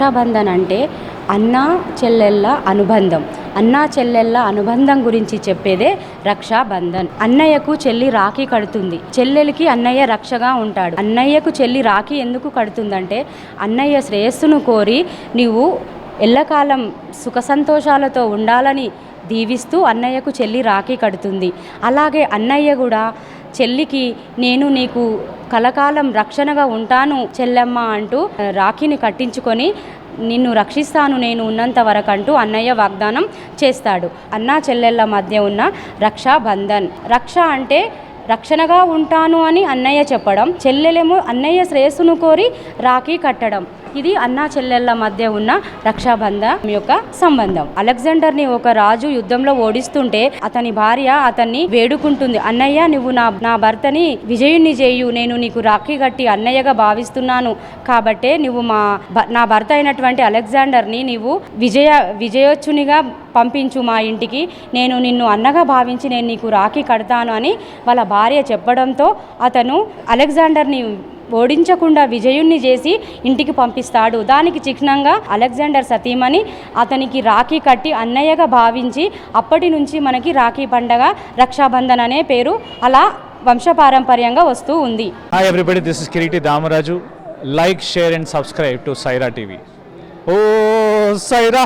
రక్షాబంధన్ అంటే అన్నా చెల్లెళ్ళ అనుబంధం. అన్నా చెల్లెళ్ళ అనుబంధం గురించి చెప్పేదే రక్షాబంధన్. అన్నయ్యకు చెల్లి రాఖీ కడుతుంది, చెల్లెలికి అన్నయ్య రక్షగా ఉంటాడు. అన్నయ్యకు చెల్లి రాఖీ ఎందుకు కడుతుందంటే అన్నయ్య శ్రేయస్సును కోరి నీవు ఎల్లకాలం సుఖ సంతోషాలతో ఉండాలని దీవిస్తూ అన్నయ్యకు చెల్లి రాఖీ కడుతుంది. అలాగే అన్నయ్య కూడా చెల్లికి నేను నీకు కలకాలం రక్షణగా ఉంటాను చెల్లెమ్మ అంటూ రాఖీని కట్టించుకొని నిన్ను రక్షిస్తాను నేను ఉన్నంత వరకు అంటూ అన్నయ్య వాగ్దానం చేస్తాడు. అన్నా చెల్లెళ్ళ మధ్య ఉన్న రక్షాబంధన్. రక్ష అంటే రక్షణగా ఉంటాను అని అన్నయ్య చెప్పడం, చెల్లెలేమో అన్నయ్య శ్రేయస్సును కోరి రాఖీ కట్టడం. ఇది అన్నా చెల్లెళ్ళ మధ్య ఉన్న రక్షాబంధం యొక్క సంబంధం. అలెగ్జాండర్ని ఒక రాజు యుద్ధంలో ఓడిస్తుంటే అతని భార్య అతన్ని వేడుకుంటుంది, అన్నయ్య నువ్వు నా భర్తని విజయుణ్ణి చేయు, నేను నీకు రాఖీ కట్టి అన్నయ్యగా భావిస్తున్నాను కాబట్టే నువ్వు నా భర్త అయినటువంటి అలెగ్జాండర్ని నీవు విజయోచ్చునిగా పంపించు మా ఇంటికి, నేను నిన్ను అన్నగా భావించి నేను నీకు రాఖీ కడతాను అని వాళ్ళ భార్య చెప్పడంతో అతను అలెగ్జాండర్ని ఓడించకుండా విజయుణ్ణి చేసి ఇంటికి పంపిస్తాడు. దానికి చిహ్నంగా అలెగ్జాండర్ సతీమణి అతనికి రాఖీ కట్టి అన్నయ్యగా భావించి అప్పటి నుంచి మనకి రాఖీ పండగ రక్షాబంధన్ అనే పేరు అలా వంశపారంపర్యంగా వస్తూ ఉంది. Hi everybody, this is Kiriti Damaraju. Like, share and subscribe to Saira TV. ఓ సైరా.